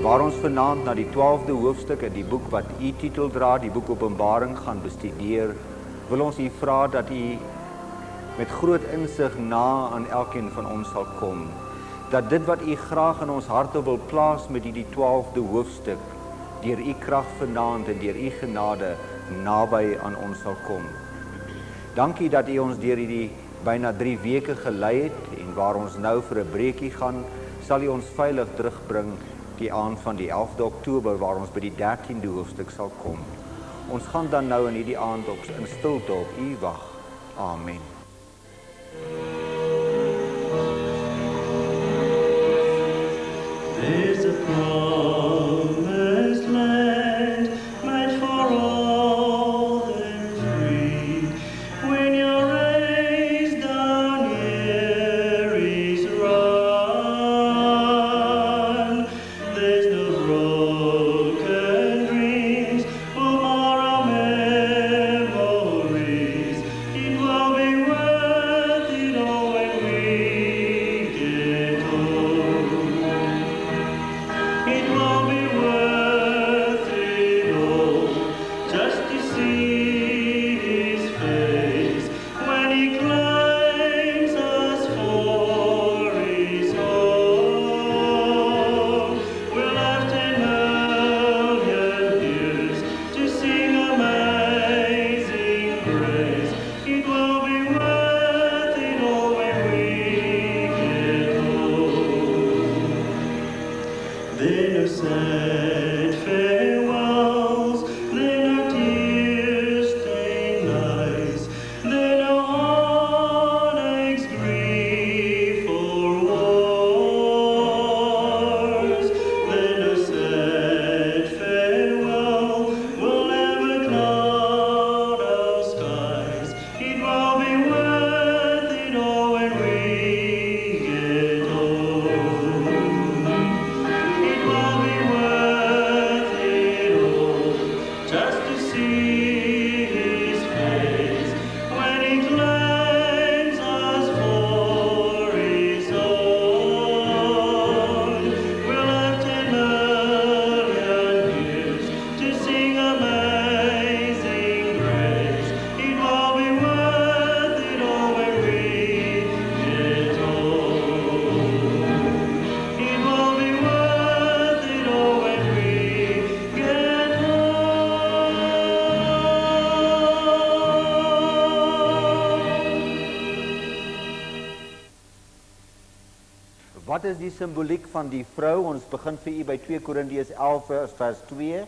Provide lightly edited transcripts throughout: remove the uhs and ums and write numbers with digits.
Waar ons vanaand na die 12de hoofstuk in die boek wat u titel dra, die boek Openbaring, gaan bestudeer, wil ons u vra dat u met groot insig na aan elkeen van ons sal kom. Dat dit wat u graag in ons harte wil plaas met die 12de hoofstuk, deur u krag vanaand en deur u genade naby aan ons sal kom. Dankie dat u ons deur hierdie byna 3 weke gelei het, en waar ons nou vir 'n breekie gaan, sal u ons veilig terugbring die aand van die 11de Oktober, waar ons by die 13de hoofstuk sal kom. Ons gaan dan nou in hierdie aand in stilte op u wag. Amen. There's a promised land made for all and free. When your race down here is run, there's no broken dreams or more memories. It will be worth it all when we get home. It will be worth it all just to see his face when he claims us for his own. We'll have 10 million years to sing amazing grace. It will be worth it all when we get home. There are no sad farewells, there are no tear-stained nights, there are no heartaches, grief or wars. There are no sad farewell, will never cloud our skies. It will be worth it all when we get home. It will be worth it all just to see his face when he claims us for his own. We'll have 10 million years to sing amazing grace. It will be worth it all when we get home. It will be worth it all when we get home. Wat is die simboliek van die vrou? Ons begin vir u by 2 Korintiërs 11 vers 2.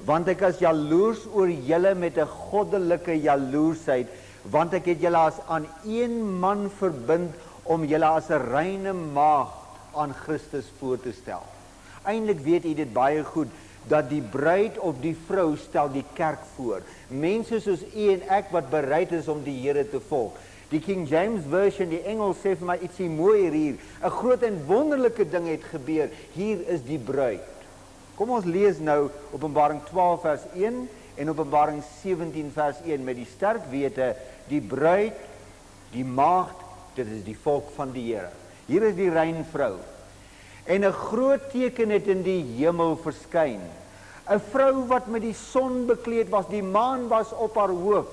Want ek is jaloers oor julle met 'n goddelike jaloersheid, want ek het julle as aan een man verbind om julle as 'n reine maagd aan Christus voor te stel. Eintlik weet u dit baie goed, dat die bruid of die vrou stel die kerk voor. Mense soos u en ek wat bereid is om die Here te volg. Die King James Version, die Engels, sê vir my ietsie mooier hier. 'n Groot en wonderlike ding het gebeur. Hier is die bruid. Kom ons lees nou Openbaring 12 vers 1 en Openbaring 17 vers 1 met die sterk wete, die bruid, die maagd, dit is die volk van die Here. Hier is die rein vrou. En 'n groot teken het in die hemel verskyn. 'n Vrou wat met die son bekleed was, die maan was op haar hoof.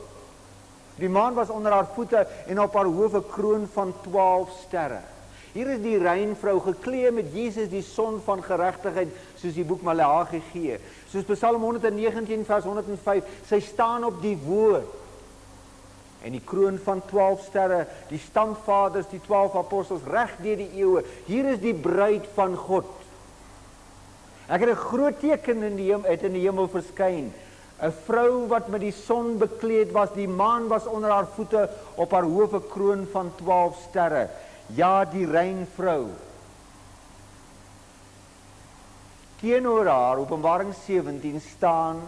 Die maan was onder haar voete en op haar hoof 'n kroon van 12 sterre. Hier is die rein vrou geklee met Jesus, die son van geregtigheid, soos die boek Maleagi gee. Soos Psalm 119 vers 105, sy staan op die woord. En die kroon van 12 sterre, die stamvaders, die 12 apostels, reg deur die eeue. Hier is die bruid van God. Ek het 'n groot teken in die hemel verskyn. 'n Vrou wat met die son bekleed was, die maan was onder haar voete, op haar hoof 'n kroon van 12 sterre. Ja, die rein vrou. Teenoor haar, Openbaring 17 staan: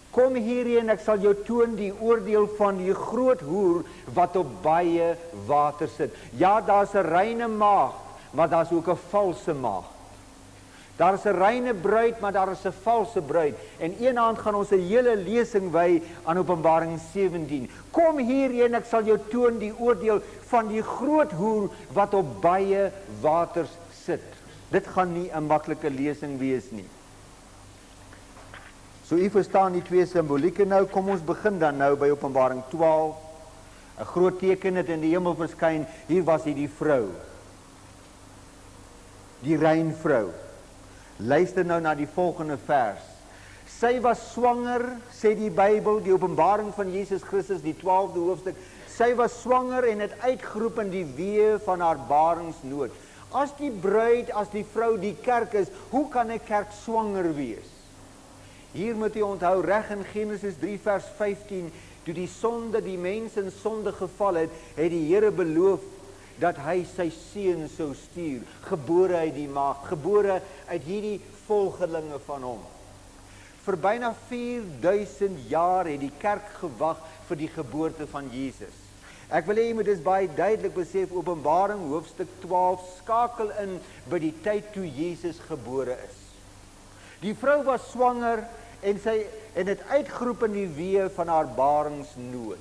Kom hierheen, ek sal jou toon die oordeel van die groot hoer wat op baie water sit. Ja, daar's 'n reine maagd, maar daar's ook 'n valse maagd. Daar is 'n reine bruid, maar daar is 'n valse bruid. En eenaand gaan ons 'n hele lesing wy aan Openbaring 17. Kom hierheen, ek sal jou toon die oordeel van die groot hoer wat op baie waters sit. Dit gaan nie 'n maklike lesing wees nie. So u verstaan die twee simbolieke nou, kom ons begin dan nou by Openbaring 12. 'n Groot teken het in die hemel verskyn, hier was die vrou. Die rein vrou. Luister nou na die volgende vers. Sy was swanger, sê die Bybel, die Openbaring van Jesus Christus, die 12de hoofstuk. Sy was swanger en het uitgeroep in die weeë van haar baringsnood. As die bruid, as die vrou die kerk is, hoe kan 'n kerk swanger wees? Hier moet u onthou, reg in Genesis 3 vers 15, toe die sonde, die mens in sonde geval het, het die Here beloof dat hy sy seun sou stuur, gebore uit die maagd, gebore uit hierdie volgelinge van hom. Vir byna 4000 jaar het die kerk gewag vir die geboorte van Jesus. Ek wil hê jy moet dus baie duidelik besef, Openbaring hoofstuk 12 skakel in by die tyd toe Jesus gebore is. Die vrou was swanger en sy het uitgeroep in die weeë van haar baringsnood.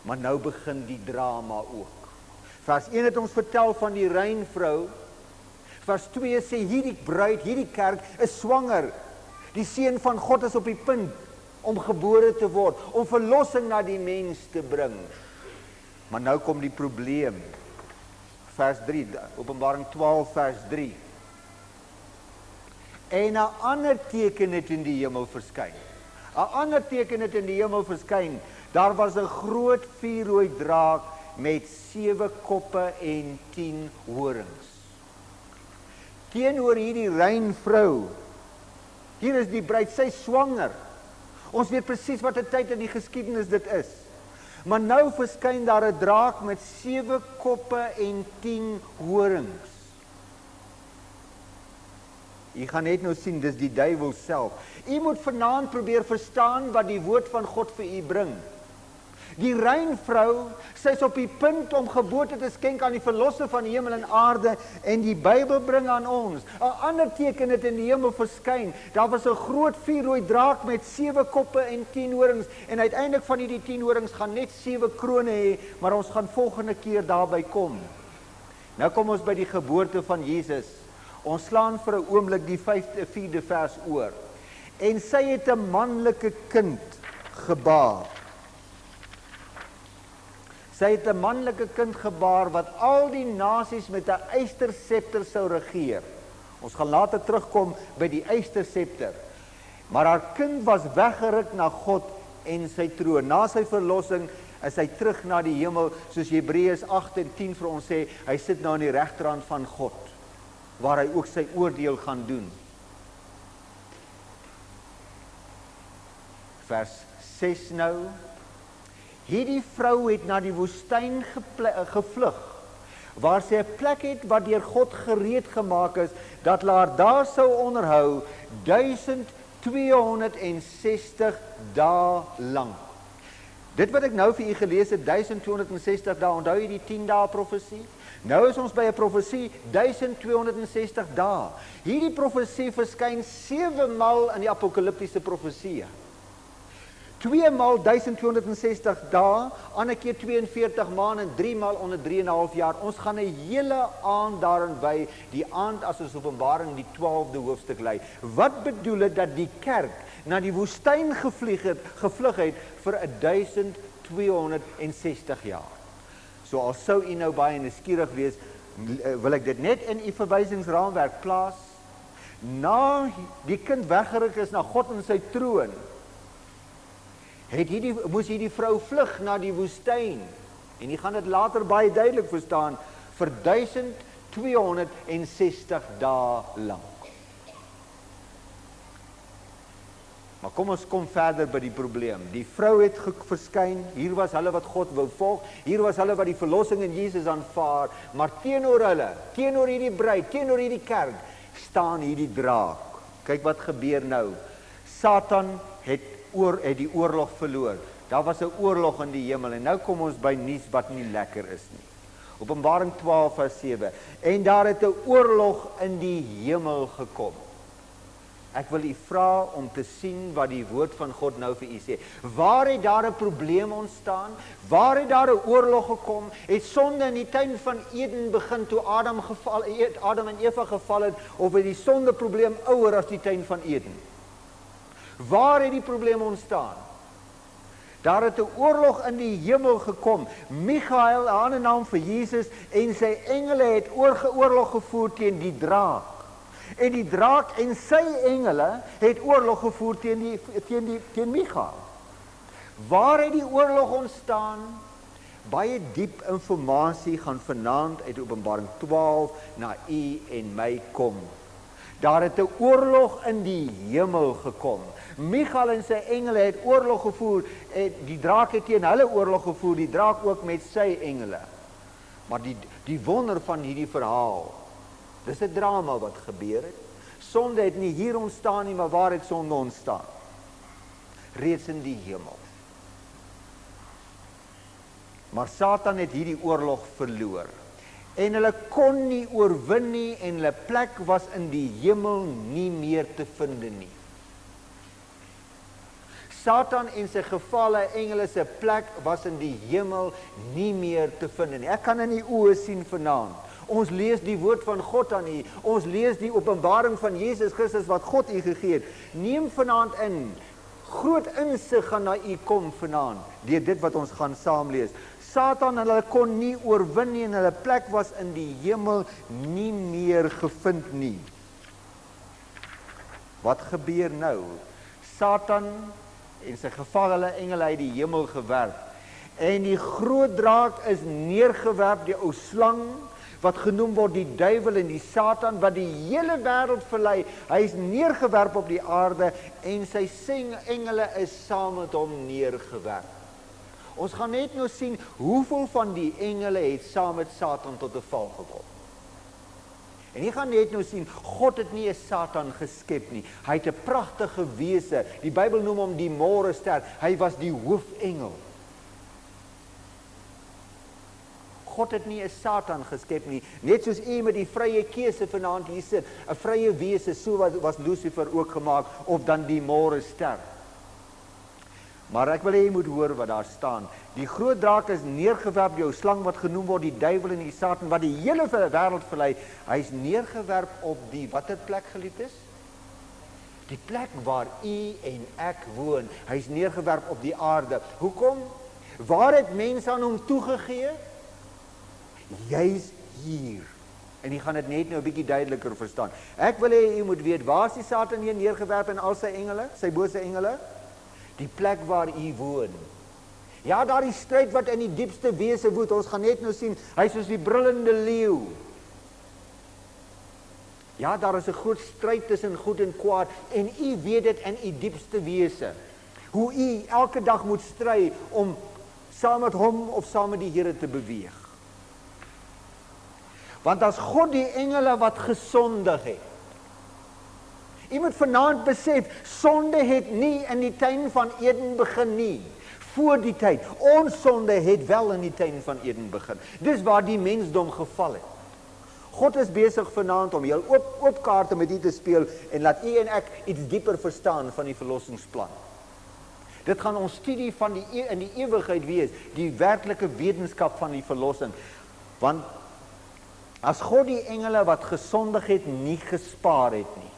Maar nou begin die drama ook. Vers 1 het ons vertel van die rein vrou. Vers 2 sê hierdie bruid, hierdie kerk is swanger. Die seun van God is op die punt om gebore te word, om verlossing na die mens te bring. Maar nou kom die probleem. Vers 3, Openbaring 12 vers 3. En 'n ander teken het in die hemel verskyn. 'n ander teken het in die hemel verskyn. Daar was 'n groot vuurrooi draak met 7 koppe en 10 horings. Teenoor hierdie rein vrou, hier is die bruid, sy swanger. Ons weet presies wat 'n tyd in die geskiedenis dit is. Maar nou verskyn daar 'n draak met 7 koppe en 10 horings. U gaan net nou sien, dis die duiwel self. U moet vanaand probeer verstaan wat die woord van God vir u bring. Die rein vrou, sy is op die punt om geboorte te skenk aan die verlosser van die hemel en aarde, en die Bybel bring aan ons 'n ander teken het in die hemel verskyn. Daar was 'n groot vuurrooi draak met 7 koppe en 10 horings, en uiteindelik van hierdie 10 horings gaan net 7 krone hê, maar ons gaan volgende keer daarby kom. Nou kom ons by die geboorte van Jesus. Ons slaan vir 'n oomblik die 4de vers oor. En sy het 'n manlike kind gebaar. Sy het 'n manlike kind gebaar wat al die nasies met 'n eysterscepter sou regeer. Ons gaan later terugkom by die eysterscepter. Maar haar kind was weggeruk na God en sy troon. Na sy verlossing is hy terug na die hemel, soos Hebreërs 8 en 10 vir ons sê, hy sit nou aan die regterhand van God, waar hy ook sy oordeel gaan doen. Vers 6 nou. Hierdie vrou het na die woestyn gevlug, waar sy 'n plek het wat deur God gereed gemaak is, dat hulle haar daar sou onderhou 1260 dae lank. Dit wat ek nou vir u gelees het, 1260 dae, onthou jy die 10 dae profesie? Nou is ons by 'n profesie 1260 dae. Hierdie profesie verskyn 7 maal in die apokaliptiese profesieë. 2 maal 1260 dae, ander keer 42 maande en 3 maal onder 3,5 jaar. Ons gaan 'n hele aand daarin by, die aand as ons Openbaring die 12de hoofstuk lei. Wat bedoel dit dat die kerk na die woestyn gevlug het vir 1260 jaar? So al sou u nou baie nuuskierig wees, wil ek dit net in u verwysingsraamwerk plaas. Na die kind weggeruk is na God in sy troon, moes hierdie vrou vlug na die woestyn. En jy gaan dit later baie duidelik verstaan, vir 1260 dae lank. Maar kom ons kom verder by die probleem. Die vrou het verskyn, hier was hulle wat God wou volg, hier was hulle wat die verlossing in Jesus aanvaar, maar teenoor hulle, teenoor hierdie bruid, teenoor hierdie kerk, staan hierdie draak. Kyk wat gebeur nou. Satan het die oorlog verloor. Daar was 'n oorlog in die hemel, en nou kom ons by nuus wat nie lekker is nie. Openbaring 12 vers 7. En daar het 'n oorlog in die hemel gekom. Ek wil u vra om te sien wat die woord van God nou vir u sê. Waar het daar 'n probleem ontstaan? Waar het daar 'n oorlog gekom? Het sonde in die tuin van Eden begin toe Adam en Eva geval het, of het die sondeprobleem ouer as die tuin van Eden? Waar het die probleem ontstaan? Daar het 'n oorlog in die hemel gekom. Michael, 'n ander naam vir Jesus, en sy engele het oorlog gevoer teen die draak. En die draak en sy engele het oorlog gevoer teen Michael. Waar het die oorlog ontstaan? Baie diep inligting gaan vanaand uit Openbaring 12 na u en my kom. Daar het 'n oorlog in die hemel gekom. Michael en sy engele het oorlog gevoer, die draak het teen hulle oorlog gevoer, die draak ook met sy engele. Maar die wonder van hierdie verhaal, dis 'n drama wat gebeur het. Sonde het nie hier ontstaan nie, maar waar het sonde ontstaan? Reeds in die hemel. Maar Satan het hierdie oorlog verloor. En hulle kon nie oorwin nie, en hulle plek was in die hemel nie meer te vind nie. Satan en sy gevalle engele se plek was in die hemel nie meer te vind nie. Ek kan in die oë sien vanaand. Ons lees die woord van God aan u. Ons lees die openbaring van Jesus Christus wat God u gegee het. Neem vanaand in. Groot insig gaan na u kom vanaand deur dit wat ons gaan saam lees. Satan en hulle kon nie oorwin nie, en hulle plek was in die hemel nie meer gevind nie. Wat gebeur nou? Satan en sy gevalle engele uit die hemel gewerp. En die groot draak is neergewerp, die ou slang, wat genoem word die duiwel en die Satan, wat die hele wêreld verlei. Hy is neergewerp op die aarde, en sy engele is saam met hom neergewerp. Ons gaan net nou sien, hoeveel van die engele het saam met Satan tot 'n val gekom. En jy gaan net nou sien, God het nie 'n Satan geskep nie. Hy het 'n pragtige wese. Die Bybel noem hom die môrester. Hy was die hoofengel. God het nie 'n Satan geskep nie. Net soos u met die vrye keuse vanaand hier sit, 'n vrye wese, so was Lucifer ook gemaak, of dan die môrester. Maar ek wil hê jy moet hoor wat daar staan. Die groot draak is neergewerp, die ou slang wat genoem word die duiwel en die Satan, wat die hele wêreld verlei. Hy is neergewerp op die watter plek, geliefdes? Die plek waar u en ek woon. Hy is neergewerp op die aarde. Hoekom? Waar het mense aan hom toegegee? Jy's hier. En jy gaan dit net nou 'n bietjie duideliker verstaan. Ek wil hê jy moet weet, waar is die Satan hier neergewerp en al sy engele, sy bose engele? Die plek waar u woon. Ja, daar is stryd wat in die diepste wese woed. Ons gaan net nou sien, hy is soos die brullende leeu. Ja, daar is 'n groot stryd tussen goed en kwaad, en u weet dit in u diepste wese. Hoe u elke dag moet stry om saam met hom of saam met die Here te beweeg. Want as God die engele wat gesondig het, u moet vanaand besef, sonde het nie in die tuin van Eden begin nie, voor die tyd. Ons sonde het wel in die tuin van Eden begin. Dis waar die mensdom geval het. God is besig vanaand om heel oop kaarte met u te speel, en laat u en ek iets dieper verstaan van die verlossingsplan. Dit gaan ons studie van in die ewigheid wees, die werklike wetenskap van die verlossing. Want as God die engele wat gesondig het nie gespaar het nie,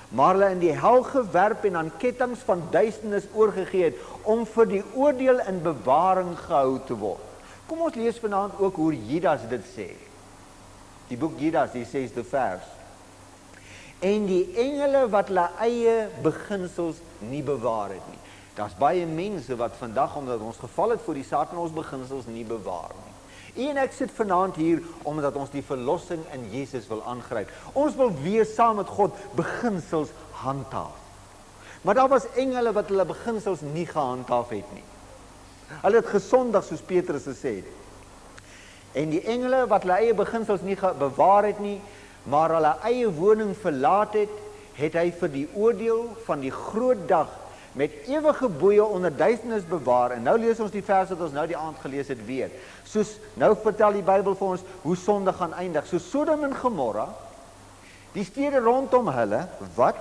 maar hulle in die hel gewerp en aan kettinge van duisternis oorgegee het, om vir die oordeel in bewaring gehou te word. Kom ons lees vanaand ook hoe Judas dit sê. Die boek Judas, die 6de vers. En die engele wat hulle eie beginsels nie bewaar het nie. Daar's baie mense wat vandag, omdat ons geval het voor die Satan, ons beginsels nie bewaar nie. En ek sit vanaand hier, omdat ons die verlossing in Jesus wil aangryp. Ons wil weer saam met God beginsels handhaaf. Maar daar was engele wat hulle beginsels nie gehandhaaf het nie. Hulle het gesondig, soos Petrus gesê het. En die engele wat hulle eie beginsels nie bewaar het nie, maar hulle eie woning verlaat het, het hy vir die oordeel van die groot dag met ewige boeye onder duisternis bewaar. En nou lees ons die vers wat ons nou die aand gelees het weer. Soos, nou vertel die Bybel vir ons hoe sonde gaan eindig. So Sodom en Gomorra, die stede rondom hulle, wat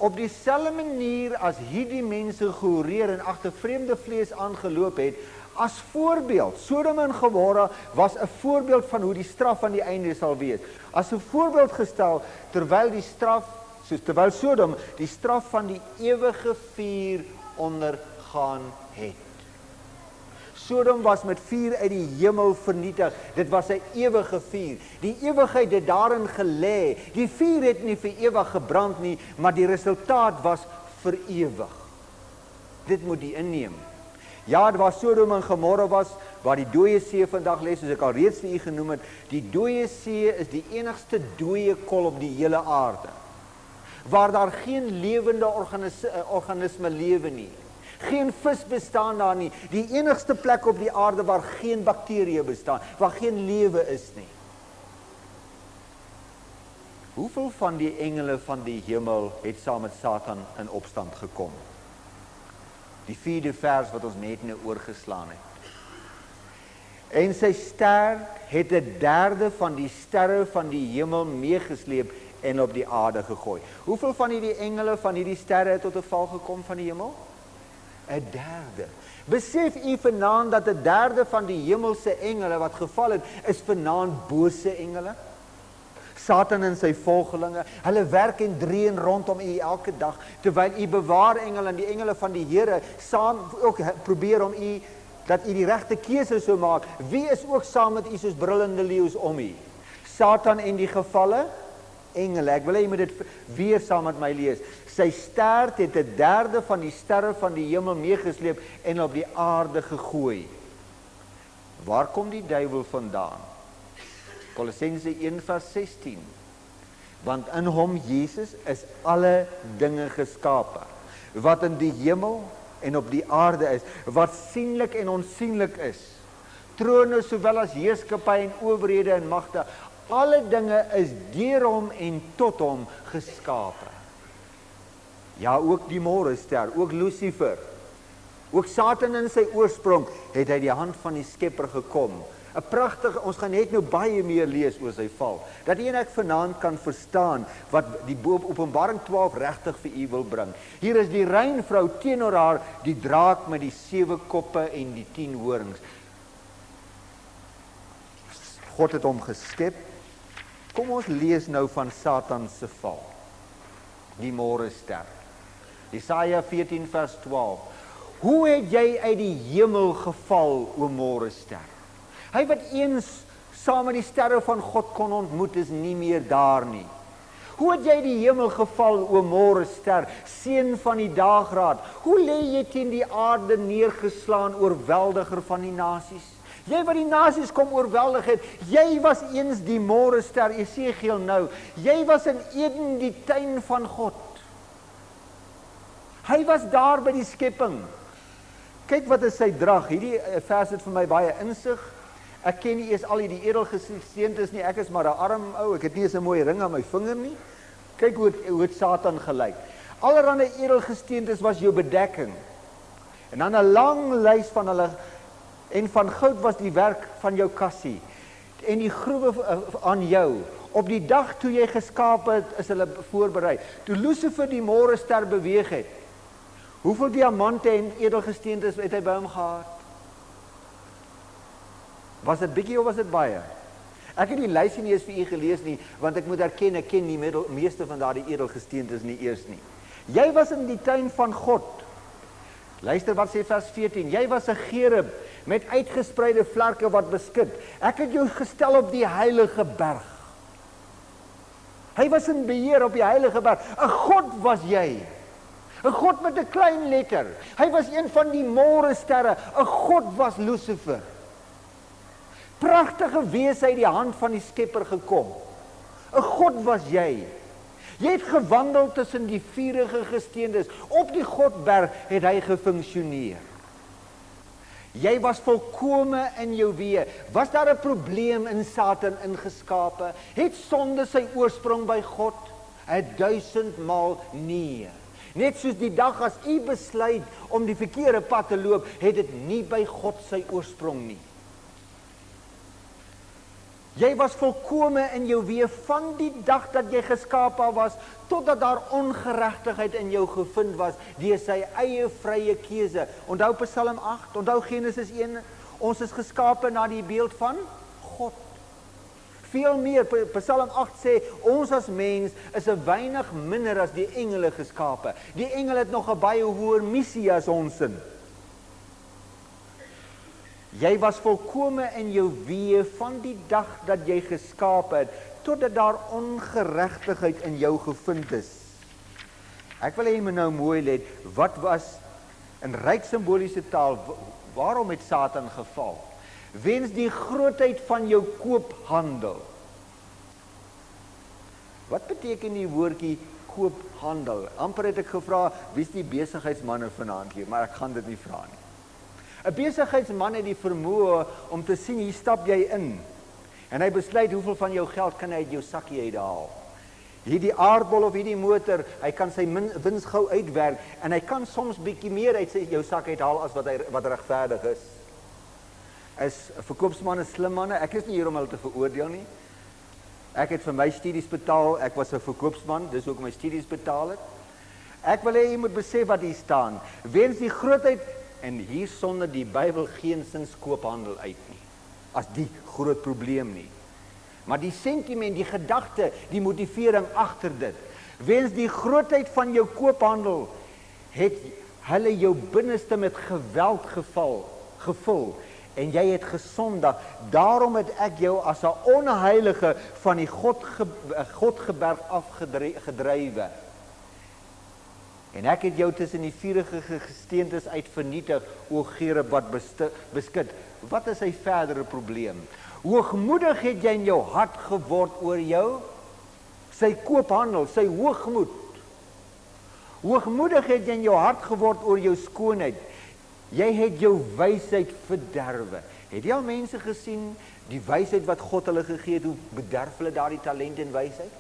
op dieselfde manier as hierdie mense gehoreer en agter vreemde vlees aangeloop het, as voorbeeld, Sodom en Gomorra was 'n voorbeeld van hoe die straf aan die einde sal wees. As 'n voorbeeld gestel, terwyl Sodom die straf van die ewige vuur ondergaan het. Sodom was met vuur uit die hemel vernietig. Dit was 'n ewige vuur. Die ewigheid het daarin gelê. Die vuur het nie vir ewig gebrand nie, maar die resultaat was vir ewig. Dit moet jy inneem. Ja, waar Sodom en Gomorra was, waar die dooie see vandag lê, soos ek al reeds vir u genoem het, die dooie see is die enigste dooie kol op die hele aarde, waar daar geen lewende organisme lewe nie. Geen vis bestaan daar nie. Die enigste plek op die aarde waar geen bakterieë bestaan, waar geen lewe is nie. Hoeveel van die engele van die hemel het saam met Satan in opstand gekom? Die 4de vers wat ons net nou oorgeslaan het. En sy ster het 1/3 van die sterre van die hemel meegesleep en op die aarde gegooi. Hoeveel van hierdie engele van hierdie sterre het tot 'n val gekom van die hemel? 1/3. Besef u vanaand dat 1/3 van die hemelse engele wat geval het, is vanaand bose engele? Satan en sy volgelinge, hulle werk en dreun rondom u elke dag, terwyl u bewaar engele en die engele van die Here saam ook probeer om u, dat u die regte keuse sou maak. Wie is ook saam met u soos brullende leeu's om u? Satan en die gevalle engele. Ek wil hê jy moet dit weer saam met my lees. Sy stert het 1/3 van die sterre van die hemel meegesleep en op die aarde gegooi. Waar kom die duiwel vandaan? Kolossense 1:16. Want in hom Jesus is alle dinge geskape, wat in die hemel en op die aarde is, wat sienlik en onsienlik is, trone sowel as heerskappy en owerhede en magte, alle dinge is deur hom en tot hom geskape. Ja, ook die môrester, ook Lucifer, ook Satan in sy oorsprong, het hy die hand van die Skepper gekom. 'n pragtige, ons gaan net nou baie meer lees oor sy val, dat u en ek vanaand kan verstaan wat die Openbaring 12 regtig vir u wil bring. Hier is die reinvrou teenoor haar, die draak met die 7 koppe en die 10 horings. God het hom geskep. Kom ons lees nou van Satan se val. Die môrester. Jesaja 14 vers 12. Hoe het jy uit die hemel geval, o môrester? Hy wat eens saam met die sterre van God kon ontmoet, is nie meer daar nie. Hoe het jy uit die hemel geval, o môrester, seun van die daagraad? Hoe lê jy teen die aarde neergeslaan, oorweldiger van die nasies? Jy wat die nasies kom oorweldig het, jy was eens die môrester, Esegiel nou. Jy was in Eden, die tuin van God. Hy was daar by die skepping. Kyk wat is sy drag. Hierdie vers het vir my baie insig. Ek ken nie eers al die edelgesteentes nie, ek is maar 'n arm ou, ek het nie eens 'n mooi ring aan my vinger nie. Kyk hoe het Satan gelyk. Allerhande edelgesteentes was jou bedekking. En dan 'n lang lys van hulle, en van goud was die werk van jou kassie, en die groewe aan jou. Op die dag toe jy geskape het, is hulle voorberei. Toe Lucifer die môrester beweeg het, hoeveel diamante en edelgesteentes het hy by hom gehad? Was dit bietjie of was dit baie? Ek het die lysie nie eens vir u gelees nie, want ek moet erken, ek ken die meeste van daardie edelgesteentes nie eers nie. Jy was in die tuin van God. Luister wat sê vers 14. Jy was 'n gerub met uitgespreide vlerke wat beskud. Ek het jou gestel op die heilige berg. Hy was in beheer op die heilige berg. 'n God was jy. 'n God met 'n klein letter. Hy was een van die môresterre. 'n God was Lucifer. Pragtige wees uit die hand van die Skepper gekom. 'n God was jy. Jy het gewandel tussen die vuurige gesteentes. Op die Godberg het hy gefunksioneer. Jy was volkome in jou weë. Was daar 'n probleem in Satan ingeskape? Het sonde sy oorsprong by God? 1000 maal nee. Net soos die dag as u besluit om die verkeerde pad te loop, het dit nie by God sy oorsprong nie. Jy was volkome in jou weë van die dag dat jy geskape was, totdat daar ongeregtigheid in jou gevind was, deur sy eie vrye keuse. Onthou Psalm 8, onthou Genesis 1, ons is geskape na die beeld van God. Veel meer, Psalm 8 sê, ons as mens is 'n weinig minder as die engele geskape. Die engele het nog 'n baie hoër missie as ons in. Jy was volkome in jou weë van die dag dat jy geskape het, totdat daar ongeregtigheid in jou gevind is. Ek wil hê jy moet nou mooi let, wat was in ryk simboliese taal, waarom het Satan geval? Weens die grootheid van jou koophandel. Wat beteken die woordjie koophandel? Amper het ek gevra, wie is die besigheidsmanne vanaand hier, maar ek gaan dit nie vra nie. 'n Besigheidsman het die vermoë om te sien, hier stap jy in, en hy besluit hoeveel van jou geld kan hy uit jou sakkie uithaal. Hierdie aardbol of hierdie motor, hy kan sy wins gou uitwerk, en hy kan soms bietjie meer uit jou sak uithaal as wat regverdig is. Is verkoopsmanne slim manne? Ek is nie hier om hulle te veroordeel nie. Ek het vir my studies betaal, ek was 'n verkoopsman, dis hoekom my studies betaal het. Ek wil hê jy moet besef wat hier staan. Weens die grootheid, en hier sonder die Bybel geensins koophandel uit nie, as die groot probleem nie. Maar die sentiment, die gedagte, die motivering agter dit. Weens die grootheid van jou koophandel, het hulle jou binneste met geweld gevul, en jy het gesondig. Daarom het ek jou as 'n onheilige van die Godgeberg afgedrywe. En ek het jou tussen die vurige gesteentes uit vernietig, o Gerub wat beskit. Wat is sy verdere probleem? Hoogmoedig het jy in jou hart geword oor jou, sy koophandel, sy hoogmoed. Hoogmoedig het jy in jou hart geword oor jou skoonheid. Jy het jou wysheid verderwe. Het jy al mense gesien, die wysheid wat God hulle gegee het, hoe bederf hulle daardie talent en wysheid?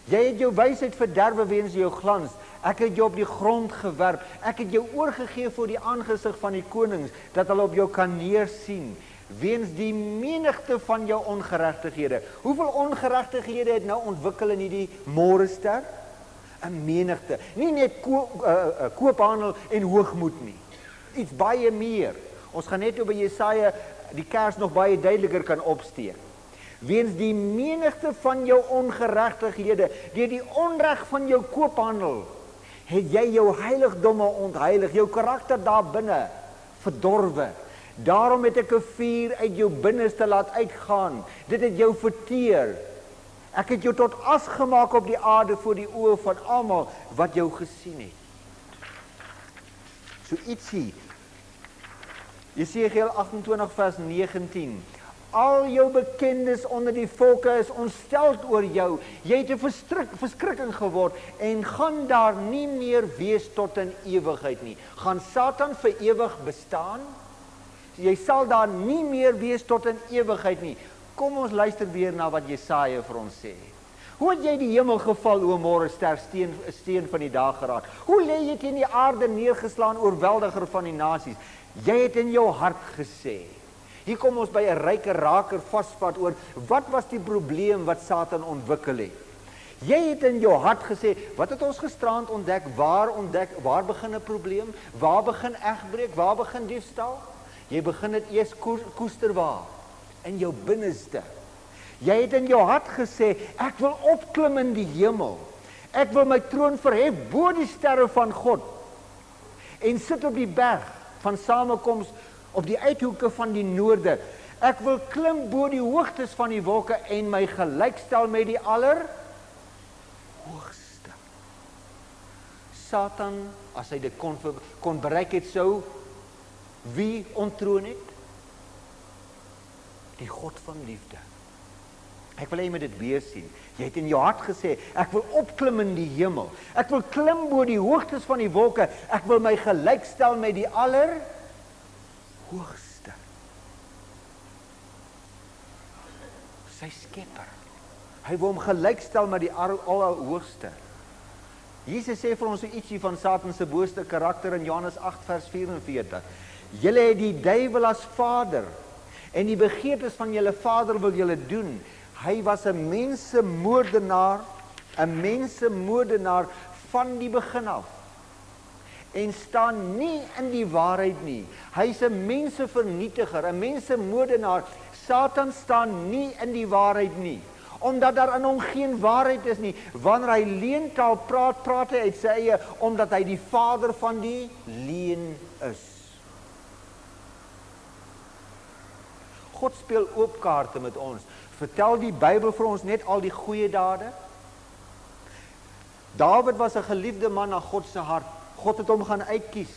Jy het jou wysheid verderwe weens jou glans. Ek het jou op die grond gewerp. Ek het jou oorgegee voor die aangesig van die konings, dat hulle op jou kan neersien, weens die menigte van jou ongeregtighede. Hoeveel ongeregtighede het nou ontwikkel in hierdie môrester? 'n menigte. Nie net koophandel en hoogmoed nie. Iets baie meer. Ons gaan net oor by Jesaja die kers nog baie duideliker kan opsteek. Weens die menigte van jou ongeregtighede, deur die onreg van jou koophandel, het jy jou heiligdomme ontheilig, jou karakter daar binne verdorwe. Daarom het ek 'n vuur uit jou binneste laat uitgaan. Dit het jou verteer. Ek het jou tot as gemaak op die aarde voor die oë van almal wat jou gesien het. So ietsie. Jesegiel 28 vers 19. Al jou bekendes onder die volke is ontsteld oor jou. Jy het 'n verskrikking geword en gaan daar nie meer wees tot in ewigheid nie. Gaan Satan vir ewig bestaan? Jy sal daar nie meer wees tot in ewigheid nie. Kom ons luister weer na wat Jesaja vir ons sê. Hoe het jy die hemel geval, o môrester, steen van die dageraad? Hoe lê jy teen die aarde neergeslaan, oorweldiger van die nasies? Jy het in jou hart gesê. Hier kom ons by 'n ryke raker vasvat oor wat was die probleem wat Satan ontwikkel het. Jy het in jou hart gesê, wat het ons gisterand ontdek? Waar begin 'n probleem? Waar begin egbreek? Waar begin diefstal? Jy begin dit eers koester waar? In jou binneste. Jy het in jou hart gesê, ek wil opklim in die hemel. Ek wil my troon verhef bo die sterre van God. En sit op die berg van samekoms op die uithoeke van die noorde. Ek wil klim bo die hoogtes van die wolke en my gelykstel met die Allerhoogste. Satan, as hy dit kon bereik het, sou wie onttroon het? Die God van liefde. Ek wil hê jy moet dit weer sien. Jy het in jou hart gesê, ek wil opklim in die hemel. Ek wil klim bo die hoogtes van die wolke. Ek wil my gelykstel met die Allerhoogste. Sy skepper. Hy wil hom gelykstel met die Allerhoogste. Jesus sê vir ons so ietsie van Satan se booste karakter in Johannes 8 vers 44. Julle het die duiwel as vader en die begeertes van julle vader wil julle doen. Hy was 'n mensemoordenaar van die begin af. En staan nie in die waarheid nie. Hy's 'n mensevernietiger, 'n mensemoordenaar. Satan staan nie in die waarheid nie, omdat daar in hom geen waarheid is nie. Wanneer hy leentaal praat, praat hy uit sy eie, omdat hy die vader van die leuen is. God speel oop kaarte met ons. Vertel die Bybel vir ons net al die goeie dade? Dawid was 'n geliefde man na God se hart. God het hom gaan uitkies.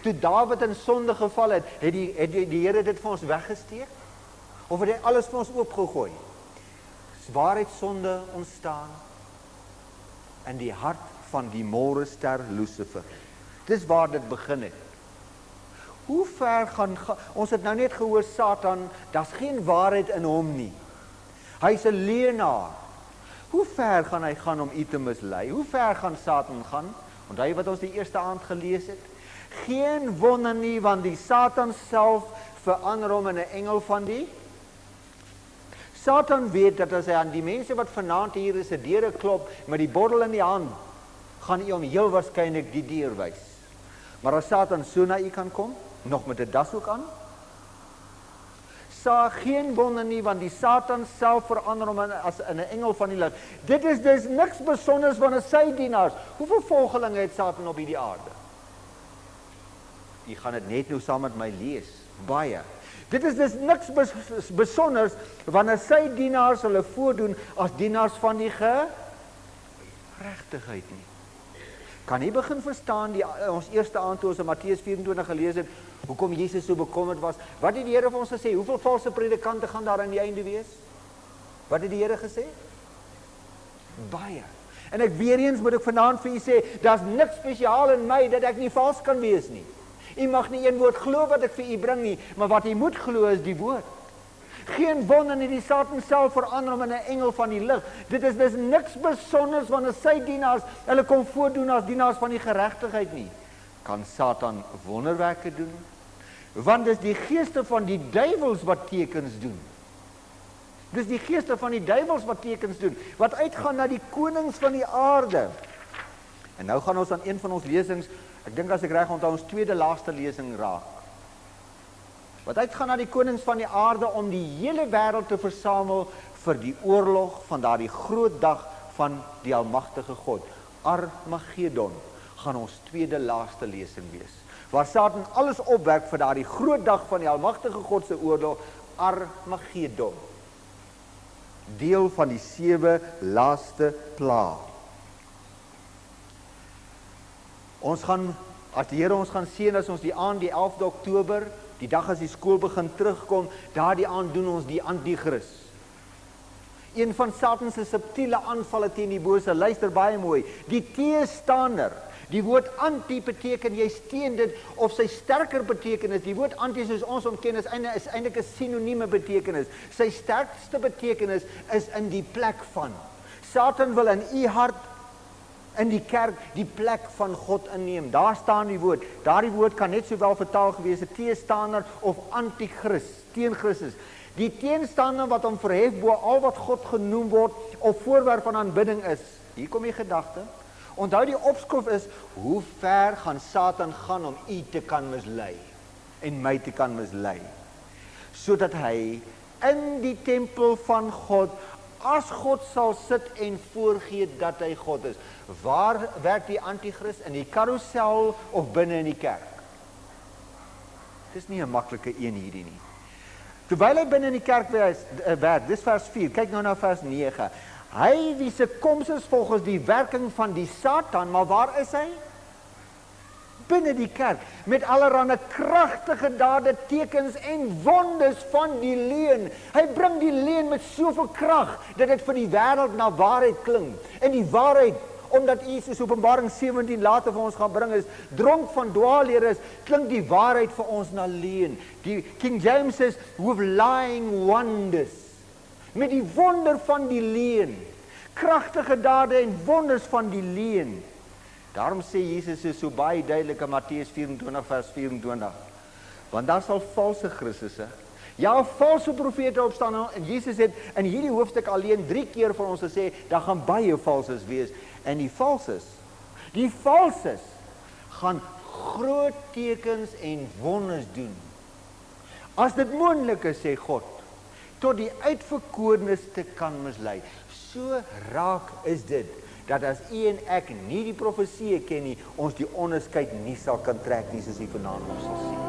Toe Dawid in sonde geval het, het die Here dit vir ons weggesteek? Of het hy alles vir ons oopgegooi? Waar het sonde ontstaan? In die hart van die môrester Lucifer. Dis waar dit begin het. Hoe ver gaan, ons het nou net gehoor Satan, daar's geen waarheid in hom nie. Hy's 'n leienaar. Hoe ver gaan hy gaan om u te mislei? Hoe ver gaan Satan gaan? Onthou wat ons die eerste aand gelees het? Geen wonder nie, want die Satan self verander hom in 'n engel van die. Satan weet dat as hy aan die mense wat vanaand hier is, 'n deure klop met die bottel in die hand, gaan hy hom heel waarskynlik die deur wys. Maar as Satan so na u kan kom, nog met 'n dashoek aan, geen wonder nie, want die Satan self verander hom as in 'n engel van die lig. Dit is dus niks besonders van sy dienaars. Hoeveel volgelinge het Satan op hierdie aarde? U gaan dit net nou saam met my lees. Baie. Dit is dus niks besonders wanneer sy dienaars hulle voordoen as dienaars van die geregtigheid nie. Kan jy begin verstaan ons eerste aand toe ons in Matteus 24 gelees het, hoekom Jesus so bekommerd was? Wat het die Here vir ons gesê? Hoeveel valse predikante gaan daar aan die einde wees? Wat het die Here gesê? Baie. En weer eens moet ek vanaand vir u sê, daar's niks spesiaal in my dat ek nie vals kan wees nie. U mag nie een woord glo wat ek vir u bring nie, maar wat u moet glo is die woord. Geen wonder nie, die Satan self verander hom in 'n engel van die lig. Dit is dus niks besonders wanneer sy dienaars hulle kom voordoen as dienaars van die geregtigheid nie. Kan Satan wonderwerke doen? Want dis die geeste van die duiwels wat tekens doen. Dis die geeste van die duiwels wat tekens doen, wat uitgaan na die konings van die aarde. En nou gaan ons aan een van ons lesings, ek dink as ek reg onthou, ons tweede laaste lesing raak. Wat uitgaan na die konings van die aarde om die hele wêreld te versamel vir die oorlog van daardie groot dag van die almagtige God. Armageddon gaan ons tweede laaste lesing wees. Waar Satan alles opwerk vir daardie groot dag van die almagtige God se oorlog, Armageddon. Deel van die 7 laaste plaag. Ons gaan, as die Here ons gaan seën, as ons die aand die 11de Oktober, die dag as die skool begin terugkom, daardie aand doen ons die Antichrist. Een van Satan se subtiele aanvalle teen die bose, luister baie mooi, die teestander. Die woord anti beteken jy steen dit, of sy sterker betekenis, die woord anti soos ons hom ken is eintlik 'n sinonieme betekenis. Sy sterkste betekenis is in die plek van. Satan wil in u hart, in die kerk, die plek van God inneem. Daar staan die woord. Daardie woord kan net sowel vertaal gewees 'n teestander of antichrist, teen Christus. Die teenstander wat hom verhef bo al wat God genoem word of voorwerp van aanbidding is. Hier kom die gedagte. Onthou die opskrif is, hoe ver gaan Satan gaan om u te kan mislei en my te kan mislei, sodat hy in die tempel van God as God sal sit en voorgee dat hy God is. Waar werk die Antichrist? In die karousel of binne in die kerk? Dis nie 'n maklike een hierdie nie. Terwyl hy binne in die kerk werk, dis vers 4, kyk nou na vers 9. Hy wie se koms is volgens die werking van die Satan, maar waar is hy? Binne die kerk, met allerhande kragtige dade, tekens en wonders van die leuen. Hy bring die leuen met soveel krag, dat dit vir die wêreld na waarheid klink. En die waarheid, omdat Jesus Openbaring 17 later vir ons gaan bring is, dronk van dwaallere is, klink die waarheid vir ons na leuen. Die King James says, with lying wonders. Met die wonder van die leuen, kragtige dade en wonders van die leuen. Daarom sê Jesus so baie duidelik in Matteus 24 vers 24, want daar sal valse Christusse, Ja, valse profete opstaan en Jesus het in hierdie hoofstuk alleen 3 keer vir ons gesê, daar gaan baie valses wees. En die valses gaan groot tekens en wonders doen. As dit moontlik is, sê God, tot die uitverkorenes te kan mislei. So raak is dit, dat as u en ek nie die profesie ken nie, ons die onderskeid nie sal kan trek nie, soos u vanaand nog sal sien.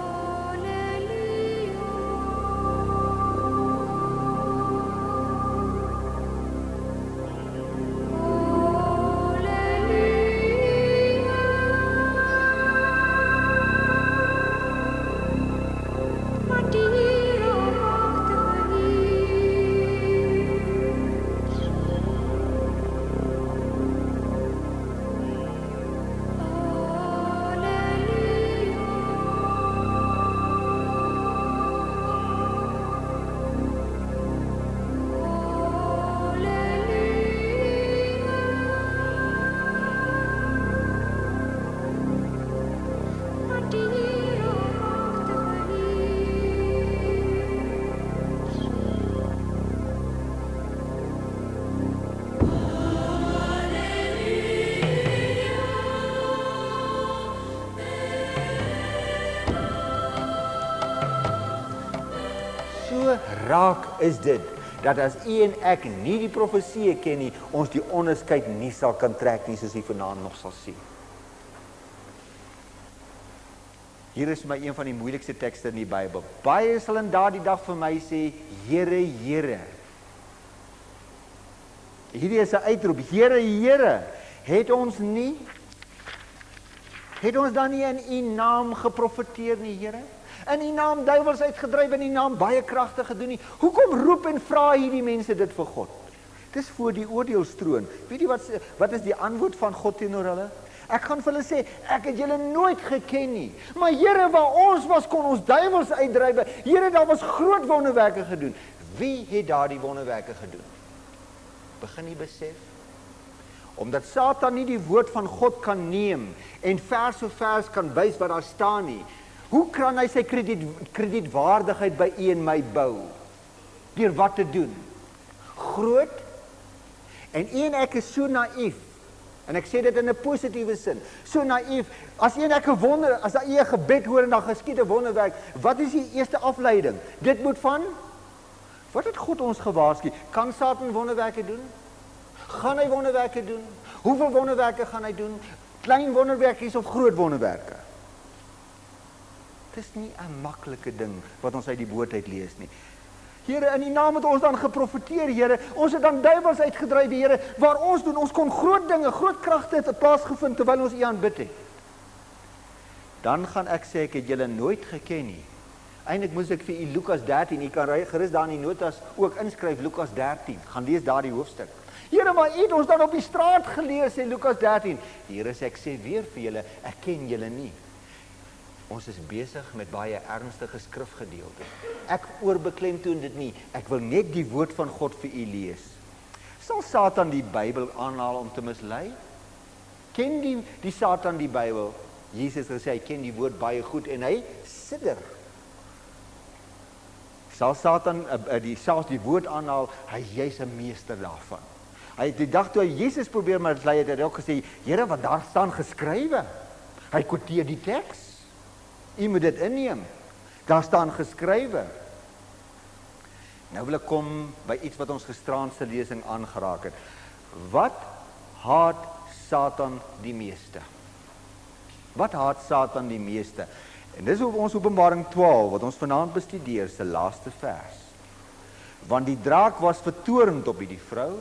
Raak is dit, dat as u en ek nie die profesie ken nie, ons die onderskeid nie sal kan trek nie, soos u vanaand nog sal sien. Hier is my een van die moeilikste tekste in die Bybel. Baie sal in daardie dag vir my sê, Here, Here. Hierdie is 'n uitroep, Here, Here, het ons dan nie in u naam geprofeteer nie, Here? In die naam duiwels uitgedryf, in die naam baie kragtig gedoen nie. Hoekom roep en vra hierdie mense dit vir God? Dis voor die oordeelstroon. Weet jy wat is die antwoord van God teenoor hulle? Ek gaan vir hulle sê, ek het julle nooit geken nie. Maar Here, waar ons was, kon ons duiwels uitdryf. Here, daar was groot wonderwerke gedoen. Wie het daardie wonderwerke gedoen? Begin jy besef? Omdat Satan nie die woord van God kan neem en vers vir vers kan wys wat daar staan nie. Hoe kan hy sy kredietwaardigheid by u en my bou? Deur wat te doen? Groot. En u en ek is so naïef. En ek sê dit in 'n positiewe sin. So naïef. As u en ek as u 'n gebed hoor en dan geskied 'n wonderwerk, wat is die eerste afleiding? Dit moet van wat het God ons gewaarsku? Kan Satan wonderwerke doen? Gaan hy wonderwerke doen? Hoeveel wonderwerke gaan hy doen? Klein wonderwerkies of groot wonderwerke? Het is nie 'n maklike ding wat ons uit die woord uit lees nie. Here, in die naam het ons dan geprofeteer, Here. Ons het dan duiwels uitgedryf, Here. Waar ons doen, ons kon groot dinge, groot kragte het plaasgevind terwyl ons U aanbid het. Dan gaan ek sê ek het julle nooit geken nie. Eintlik moes ek vir u Lukas 13, u kan gerus daar in die notas ook inskryf Lukas 13. Gaan lees daardie hoofstuk. Here, maar u het ons dan op die straat geleer, sê Lukas 13. Here, ek sê weer vir julle, ek ken julle nie. Ons is besig met baie ernstige skrifgedeelte. Ek oorbeklemtoon dit nie. Ek wil net die woord van God vir u lees. Sal Satan die Bybel aanhaal om te mislei? Ken die Satan die Bybel? Jesus het gesê hy ken die woord baie goed en hy sidder. Sal Satan selfs die woord aanhaal, hy is 'n meester daarvan. Hy die dag toe hy Jesus probeer mislei het, hy ook gesê, Here, wat daar staan geskrywe. Hy quoteer die teks. U moet dit inneem. Daar staan geskrywe. Nou wil ek kom by iets wat ons gisteraand se lesing aangeraak het. Wat haat Satan die meeste? Wat haat Satan die meeste? En dis ons Openbaring 12 wat ons vanaand bestudeer, se laaste vers. Want die draak was vertoornd op die vrou.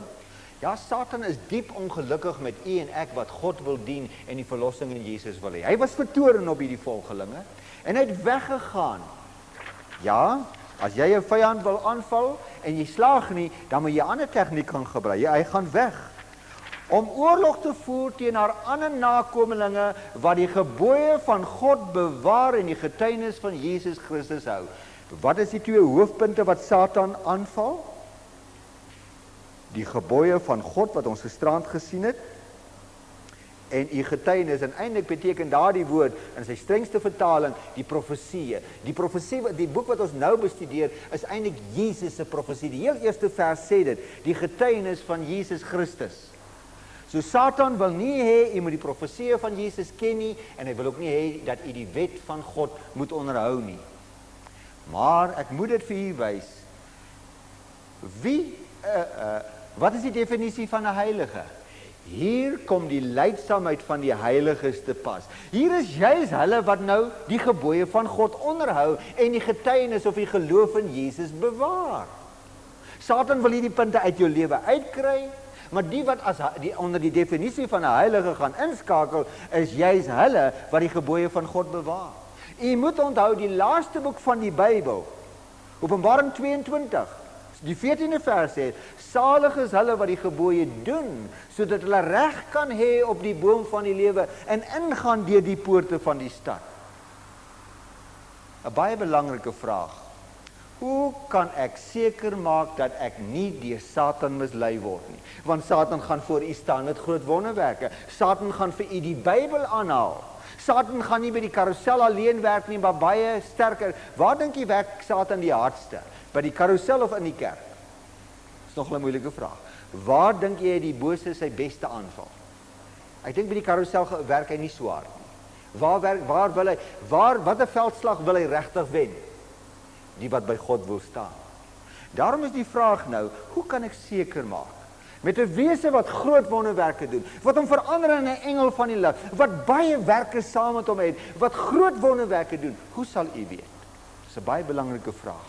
Ja, Satan is diep ongelukkig met u en ek wat God wil dien en die verlossing in Jesus wil hê. Hy was vertoornd op hierdie volgelinge en hy het weggegaan. Ja, as jy 'n vyand wil aanval en jy slaag nie, dan moet jy 'n ander tegniek gaan gebruik. Hy gaan weg om oorlog te voer teen haar ander nakomelinge wat die gebooie van God bewaar en die getuienis van Jesus Christus hou. Wat is die twee hoofpunte wat Satan aanval? Die gebooie van God wat ons gisterand gesien het en u getuienis, en eintlik beteken daardie woord in sy strengste vertaling die profesie. Die profesie, die boek wat ons nou bestudeer, is eintlik Jesus se profesie. Die heel eerste vers sê dit, die getuienis van Jesus Christus. So Satan wil nie hê u moet die profesie van Jesus ken nie, en hy wil ook nie hê dat u die wet van God moet onderhou nie. Maar ek moet dit vir u wys. Wat is die definisie van 'n heilige? Hier kom die leidsaamheid van die heiliges te pas. Hier is juis hulle wat nou die gebooie van God onderhou en die getuienis of die geloof in Jesus bewaar. Satan wil hierdie punte uit jou lewe uitkry, maar die wat onder die definisie van 'n heilige gaan inskakel, is juis hulle wat die gebooie van God bewaar. U moet onthou die laaste boek van die Bybel, Openbaring 22, die 14de vers sê, salig is hulle wat die gebooie doen, sodat hulle reg kan hê op die boom van die lewe en ingaan deur die poorte van die stad. 'n Baie belangrike vraag. Hoe kan ek seker maak dat ek nie deur Satan mislei word nie? Want Satan gaan voor u staan met groot wonderwerke. Satan gaan vir u die Bybel aanhaal. Satan gaan nie by die karousel alleen werk nie, maar baie sterker. Waar dink jy werk Satan die hardste? By die karousel of in die kerk? Dis nog 'n moeilike vraag. Waar dink jy die bose sy beste aanval? Ek dink by die karousel werk hy nie so hard nie. Watter veldslag wil hy regtig wen? Die wat by God wil staan. Daarom is die vraag nou, hoe kan ek seker maak? Met 'n wese wat groot wonderwerke doen, wat hom verander in 'n engel van die lig, wat baie werke saam met hom het, wat groot wonderwerke doen, hoe sal u weet? Dis 'n baie belangrike vraag.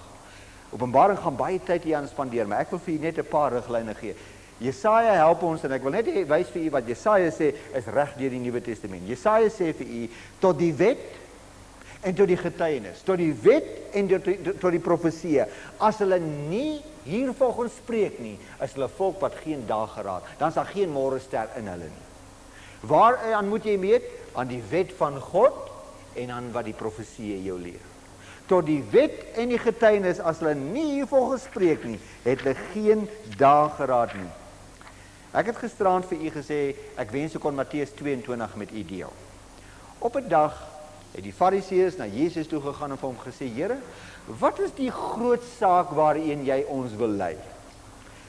Openbaring gaan baie tyd hier aan spandeer, maar ek wil vir u net 'n paar riglyne gee. Jesaja help ons, en ek wil net wys vir u wat Jesaja sê, is reg deur die Nuwe Testament. Jesaja sê vir u, tot die wet en tot die getuienis, tot die wet en tot die profesie, as hulle nie hiervolgens spreek nie, is hulle volk wat geen dageraad, dan is daar geen môrester in hulle nie. Waaraan moet jy meet? Aan die wet van God en aan wat die profesie jou leer. Tot die wet en die getuienis, as hulle nie hiervolgens spreek nie, het hulle geen dageraad nie. Ek het gisterand vir u gesê, ek wens ek kon Matteus 22 met u deel. Op 'n dag het die Fariseërs na Jesus toe gegaan en vir hom gesê, Here, wat is die groot saak waarin jy ons wil lei?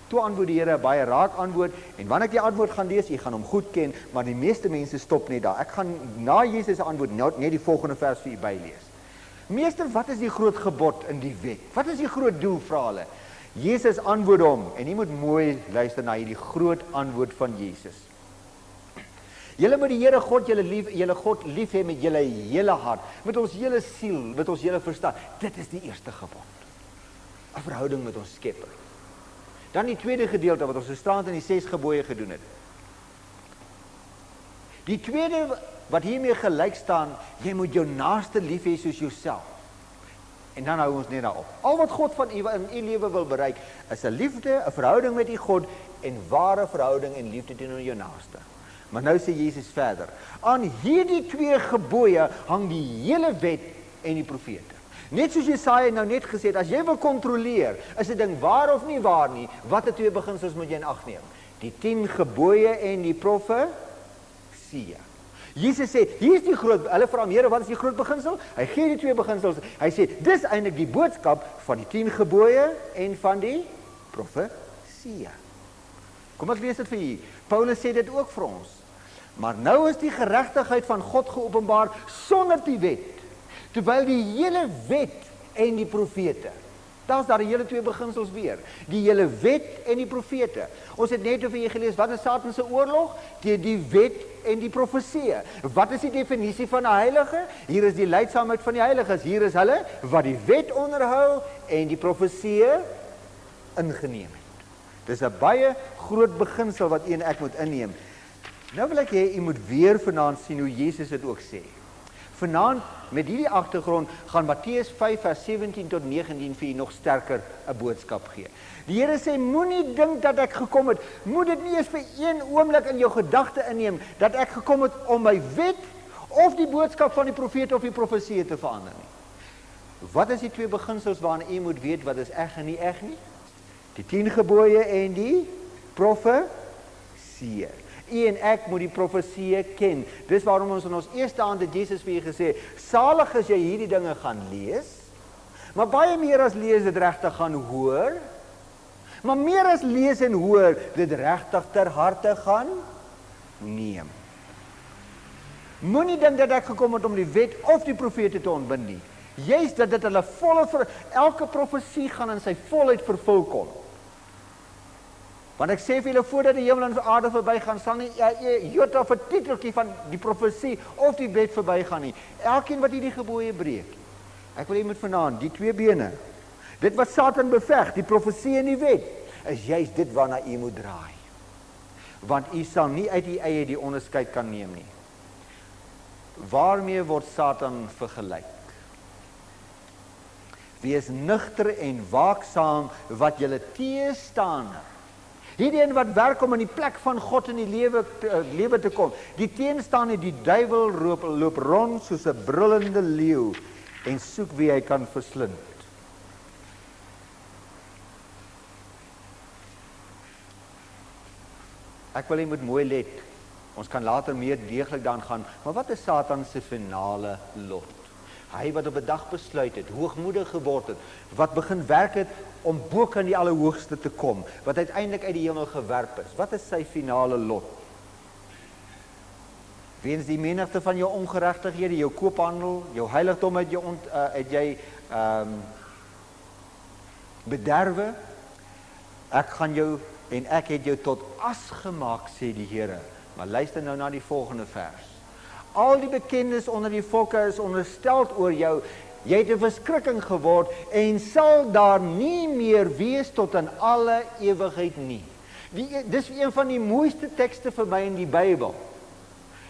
Toe antwoord die Here 'n baie raak antwoord, en wanneer ek die antwoord gaan lees, jy gaan hom goed ken, maar die meeste mense stop net daar. Ek gaan na Jesus se antwoord net die volgende vers vir u bylees. Meester, wat is die groot gebod in die wet? Wat is die groot doel, vra hulle? Jesus antwoord hom, en jy moet mooi luister na hierdie groot antwoord van Jesus. Julle moet die Here God, julle God lief hê met julle hele hart, met ons hele siel, met ons hele verstand. Dit is die eerste gebod. 'n Verhouding met ons Skepper. Dan die tweede gedeelte wat ons gisterand in die 6 gebooie gedoen het. Die tweede wat hiermee gelyk staan, jy moet jou naaste lief hê soos jouself. En dan hou ons net daarop. Al wat God van u in u lewe wil bereik, is 'n liefde, 'n verhouding met u God en ware verhouding en liefde teenoor jou naaste. Maar nou sê Jesus verder, aan hierdie 2 gebooie hang die hele wet en die profete. Net soos Jesaja nou net gesê het, as jy wil kontroleer, is 'n ding waar of nie waar nie, watter 2 beginsels moet jy in ag neem? Die 10 gebooie en die profesie. Jesus sê, hier is die groot, hulle vra hom, Here, wat is die groot beginsel? Hy gee die 2 beginsels, hy sê, dis eintlik die boodskap van die 10 gebooie en van die profesie. Kom ons lees dit vir u. Paulus sê dit ook vir ons. Maar nou is die geregtigheid van God geopenbaar sonder die wet, terwyl die hele wet en die profete, daar's daar die hele 2 beginsels weer, die hele wet en die profete. Ons het net oor hier gelees, wat is Satan se oorlog? Teen die wet en die profesie. Wat is die definisie van 'n heilige? Hier is die leidsaamheid van die heiliges, hier is hulle wat die wet onderhou en die profesie ingeneem het. Dis 'n baie groot beginsel wat u en ek moet inneem. Nou wil ek hê u moet weer vanaand sien hoe Jesus dit ook sê. Vanaand, met hierdie agtergrond, gaan Matteus 5 vers 17 tot 19 vir u nog sterker 'n boodskap gee. Die Here sê, moenie dink dat ek gekom het, moet dit nie eens vir een oomblik in jou gedagte inneem, dat ek gekom het om my wet, of die boodskap van die profete of die profesie te verander nie. Wat is die 2 beginsels waarna u moet weet wat is eg en nie eg nie? Die 10 gebooie en die profesie. U en ek moet die profeseë ken. Dis waarom ons in ons eerste aand het Jesus vir u gesê, salig as jy hierdie dinge gaan lees, maar baie meer as lees dit regtig gaan hoor, maar meer as lees en hoor, dit regtig ter harte gaan neem. Moenie dink dat ek gekom het om die wet of die profete te ontbind nie. Juist dat dit hulle elke profesie gaan in sy volheid vervul kon. Want ek sê vir julle, voordat die hemel en aarde verbygaan, sal nie jota of 'n titeltjie van die profesie of die wet verbygaan nie. Elkeen wat hierdie gebooie breek. Ek wil jy moet vanaand, die twee bene, dit wat Satan beveg, die profesie en die wet, is juist dit waarna u moet draai. Want u sal nie uit u eie die onderskeid kan neem nie. Waarmee word Satan vergelyk? Wees nugter en waaksaam wat julle teestander. Hierdie een wat werk om in die plek van God in die lewe te kom. Die teenstander, die duiwel loop rond soos 'n brullende leeu en soek wie hy kan verslind. Ek wil jy moet mooi let. Ons kan later meer deeglik daaraan gaan, maar wat is Satan se finale lot? Hy wat op 'n dag besluit het, hoogmoedig geword het, wat begin werk het om bo kan die Allerhoogste te kom, wat uiteindelik uit die hemel gewerp is. Wat is sy finale lot? Weens die menigte van jou ongeregtighede, jou koophandel, jou heiligdom het jy bederwe. Ek gaan jou en ek het jou tot as gemaak, sê die Here. Maar luister nou na die volgende vers. Al die bekendes onder die volke is onderstel oor jou. Jy het 'n verskrikking geword en sal daar nie meer wees tot in alle ewigheid nie. Dis een van die mooiste tekste vir my in die Bybel.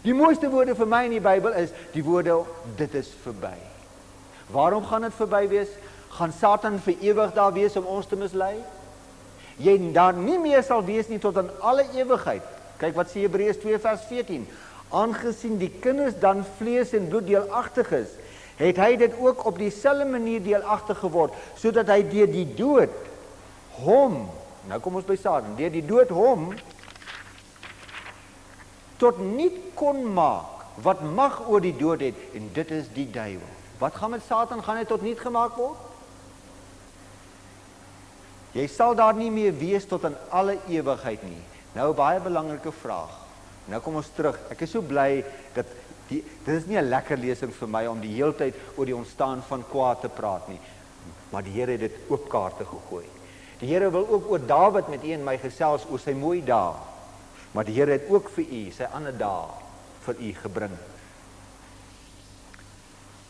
Die mooiste woorde vir my in die Bybel is die woorde, dit is verby. Waarom gaan dit verby wees? Gaan Satan vir ewig daar wees om ons te mislei? Jy daar nie meer sal wees nie tot in alle ewigheid. Kyk wat sê Hebreërs 2 vers 14. Aangesien die kinders dan vlees en bloed deelagtig is, het hy dit ook op dieselfde manier deelagtig geword, sodat hy deur die dood hom, nou kom ons by Satan, deur die dood hom tot niet kon maak, wat mag oor die dood het, en dit is die duiwel. Wat gaan met Satan, gaan hy tot niet gemaak word? Jy sal daar nie meer wees tot in alle ewigheid nie. Nou, baie belangrike vraag. Nou kom ons terug. Ek is so bly dat dit is nie 'n lekker lesing vir my om die hele tyd oor die ontstaan van kwaad te praat nie. Maar die Here het dit oop kaarte gegooi. Die Here wil ook oor Dawid met u en my gesels oor sy mooi dae. Maar die Here het ook vir u sy ander dae vir u gebring.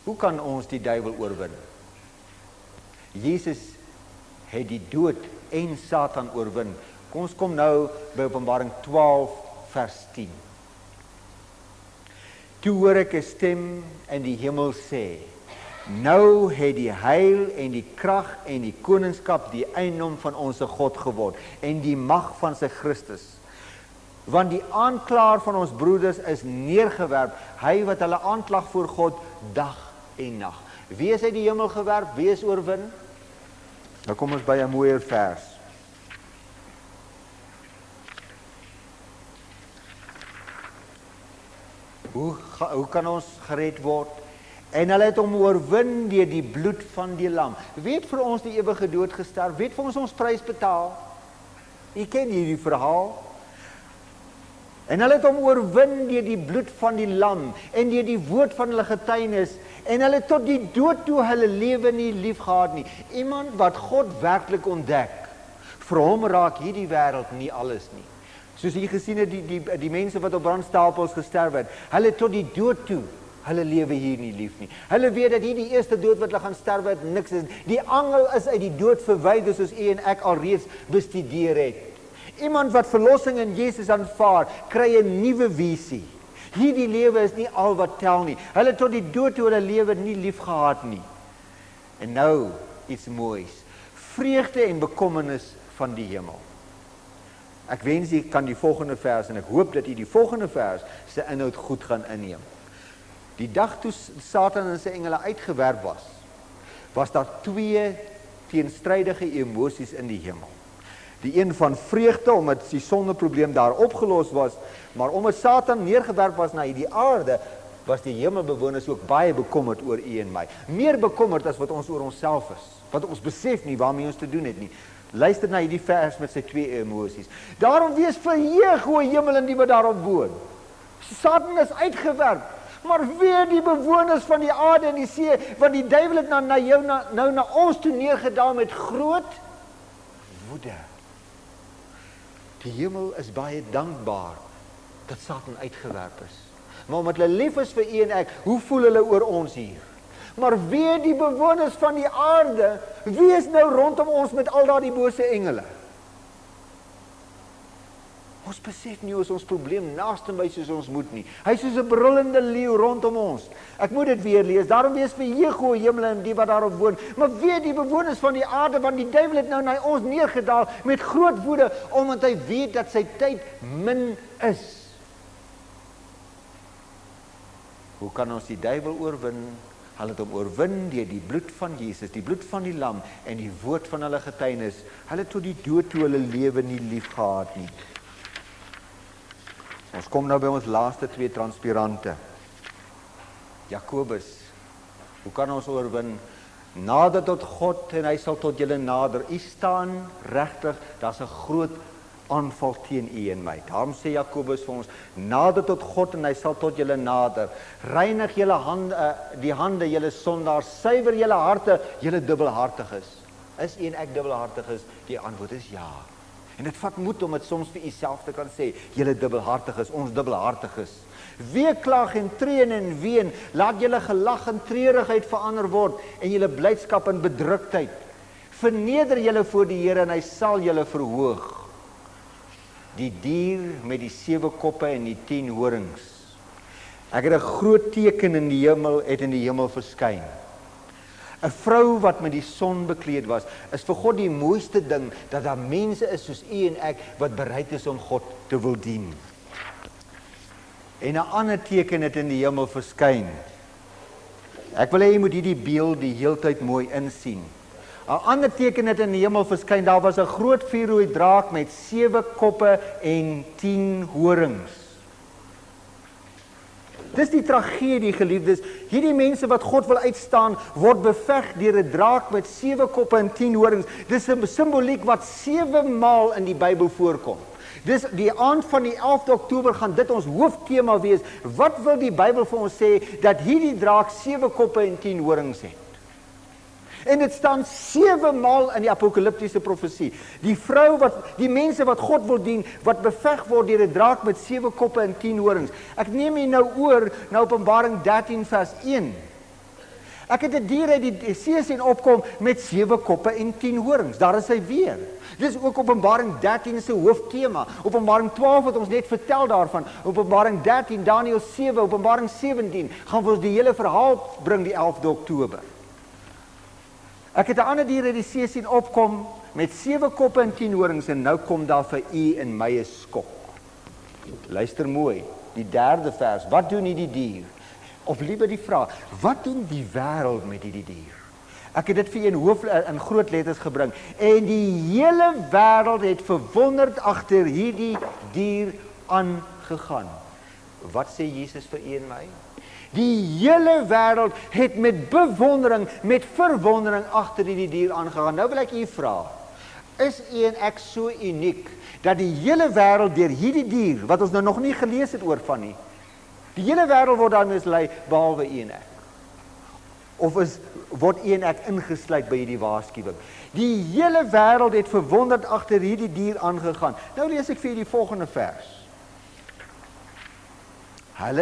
Hoe kan ons die duiwel oorwin? Jesus het die dood en Satan oorwin. Kom ons kom nou by Openbaring 12 vers 10. Toe hoor ek 'n stem in die hemel sê, nou het die heil en die krag en die koningskap die eiendom van ons God geword en die mag van sy Christus. Want die aanklaer van ons broeders is neergewerp, hy wat hulle aanklag voor God dag en nag. Wie is uit die hemel gewerp? Wie is oorwin? Nou kom ons by 'n mooier vers. Hoe kan ons gered word? En hulle het hom oorwin deur die bloed van die lam. Wie het vir ons die ewige dood gesterf? Wie het vir ons prys betaal? U ken hierdie verhaal. En hulle het hom oorwin deur die bloed van die lam en deur die woord van hulle getuienis, en hulle tot die dood toe hulle lewe nie lief gehad nie. Iemand wat God werklik ontdek, vir hom raak hierdie wêreld nie alles nie. Soos jy gesien het, die mense wat op brandstapels gesterf het, hulle tot die dood toe, hulle lewe hier nie lief nie. Hulle weet dat hierdie eerste dood wat hulle gaan sterwe het, niks is. Die angel is uit die dood verwyder, soos u en ek alreeds bestudeer het. Iemand wat verlossing in Jesus aanvaar, kry 'n nuwe visie. Hierdie lewe is nie al wat tel nie. Hulle tot die dood toe hulle lewe nie lief gehad nie. En nou, iets moois. Vreugde en bekommernis van die hemel. Ek wens jy kan die volgende vers, en ek hoop dat jy die volgende vers sy inhoud goed gaan inneem. Die dag toe Satan en sy engele uitgewerp was daar twee teenstrydige emosies in die hemel. Die een van vreugde, omdat die sondeprobleem daar opgelos was, maar omdat Satan neergewerp was na die aarde, was die hemelbewoners ook baie bekommerd oor u en my. Meer bekommerd as wat ons oor onsself is, wat ons besef nie waarmee ons te doen het nie. Luister na hierdie vers met sy twee emosies. Daarom wees verheug, o hemel en die wat daarop woon. Satan is uitgewerp, maar weer die bewoners van die aarde en die see, want die duiwel het nou na ons toe neergedaal met groot woede. Die hemel is baie dankbaar dat Satan uitgewerp is. Maar omdat hulle lief is vir u en ek, hoe voel hulle oor ons hier? Maar weer die bewoners van die aarde, wie is nou rondom ons met al daardie bose engele? Ons besef nie ons probleem naaste by soos ons moet nie. Hy is soos 'n brullende leeu rondom ons. Ek moet dit weer lees. Daarom wees verheug, o hemel en die wat daarop woon. Maar weer die bewoners van die aarde, want die duiwel het nou na ons neergedaal met groot woede, omdat hy weet dat sy tyd min is. Hoe kan ons die duiwel oorwin? Hulle het hom oorwin deur die bloed van Jesus, die bloed van die lam en die woord van hulle getuienis. Hulle tot die dood toe hulle lewe nie lief gehad nie. Ons kom nou by ons laaste twee transpirante. Jakobus, hoe kan ons oorwin? Nader tot God en hy sal tot julle nader. U staan regtig, daar's 'n groot aanval teen u en my. Daarom sê Jakobus vir ons, nader tot God en hy sal tot julle nader. Reinig julle hande, die hande, julle sondaars, suiwer julle harte, julle dubbelhartiges. Is u en ek dubbelhartig is? Die antwoord is ja. En dit vat moed om dit soms vir uself te kan sê, julle dubbelhartiges, ons dubbelhartiges. Weeklag en treen en ween, laat julle gelag en treurigheid verander word en julle blydskap in bedruktheid. Verneder julle voor die Here en hy sal julle verhoog. Die dier met die 7 koppe en die 10 horings. Ek het 'n groot teken in die hemel verskyn. 'n Vrou wat met die son bekleed was, is vir God die mooiste ding, dat daar mense is soos u en ek, wat bereid is om God te wil dien. En 'n ander teken het in die hemel verskyn. Ek wil hê jy moet hierdie beeld die heeltyd mooi insien. 'n Ander teken het in die hemel verskyn, daar was 'n groot vuurrooi draak met 7 koppe en 10 horings. Dis die tragedie, geliefdes. Hierdie mense wat God wil uitstaan, word beveg deur 'n draak met 7 koppe en 10 horings. Dis 'n simboliek wat 7 maal in die Bybel voorkom. Dis die aand van die 11de Oktober gaan dit ons hooftema wees. Wat wil die Bybel vir ons sê? Dat hierdie draak 7 koppe en 10 horings het. En dit staan 7 maal in die apokaliptiese profesie. Die mense wat God wil dien, wat beveg word deur 'n draak met 7 koppe en 10 horings. Ek neem hier nou oor na Openbaring 13 vers 1. Ek het 'n dier uit die see sien opkom met 7 koppe en 10 horings. Daar is hy weer. Dis ook Openbaring 13 se hooftema. Openbaring 12 het ons net vertel daarvan. Openbaring 13, Daniël 7, Openbaring 17 gaan vir ons die hele verhaal bring die 11de Oktober. Ek het 'n ander dier uit die see sien opkom met 7 koppe en 10 horings en nou kom daar vir u en my 'n skok. Luister mooi, die 3de vers. Wat doen hierdie dier? Of liewer die vraag, wat doen die wêreld met hierdie dier? Ek het dit vir in groot letters gebring. En die hele wêreld het verwonderd agter hierdie dier aangegaan. Wat sê Jesus vir u en my? Die hele wêreld het met bewondering, met verwondering agter hierdie dier aangegaan. Nou wil ek u vra, is u en ek so uniek, dat die hele wêreld deur hierdie dier, wat ons nou nog nie gelees het oor van nie, die hele wêreld word daarmee mislei, behalwe u en ek? Of word u en ek ingesluit by hierdie waarskuwing? Die hele wêreld het verwonderd agter hierdie dier aangegaan. Nou lees ek vir u die volgende vers.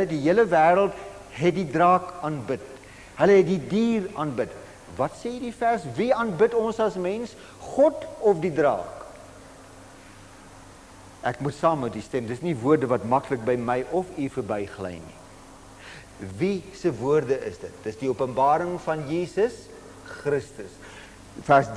Die hele wêreld het die draak aanbid. Hulle het die dier aanbid. Wat sê die vers? Wie aanbid ons as mens? God of die draak? Ek moet saam met die stem. Dis nie woorde wat maklik by my of u verbygly nie. Wie se woorde is dit? Dis die openbaring van Jesus Christus. Vers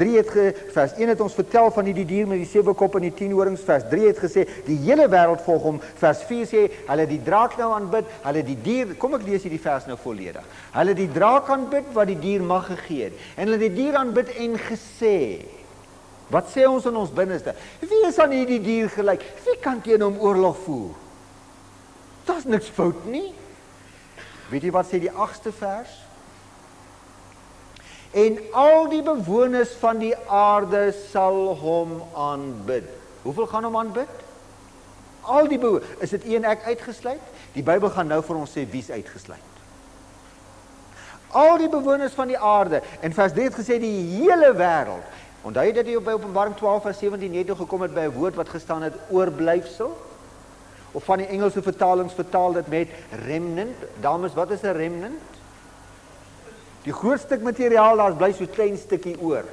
1 het ons vertel van die dier met die 7 koppe en die 10 horings. Vers 3 het gesê, die hele wêreld volg hom. Vers 4 sê, hulle die draak nou aanbid, hulle die dier, kom ek lees hierdie vers nou volledig. Hulle die draak aanbid wat die dier mag gegee het. En hulle die dier aanbid en gesê, Wat sê ons in ons binneste? Wie is aan hierdie dier gelyk? Wie kan teen hom oorlog voer? Daar's niks fout nie. Weet jy wat sê die 8ste vers? En al die bewoners van die aarde sal hom aanbid. Hoeveel gaan hom aanbid? Al die bewoners. Is dit u en ek uitgesluit? Die Bybel gaan nou vir ons sê wie's uitgesluit. Al die bewoners van die aarde. En vers 3 het gesê die hele wêreld. Onthou jy dat jy by Openbaring 12 vers 17 net nog gekom het by 'n woord wat gestaan het oorblyfsel? Of van die Engelse vertalings vertaal dit met remnant. Dames, wat is 'n remnant? Die groot stuk materiaal, daar bly so 'n klein stukkie oor.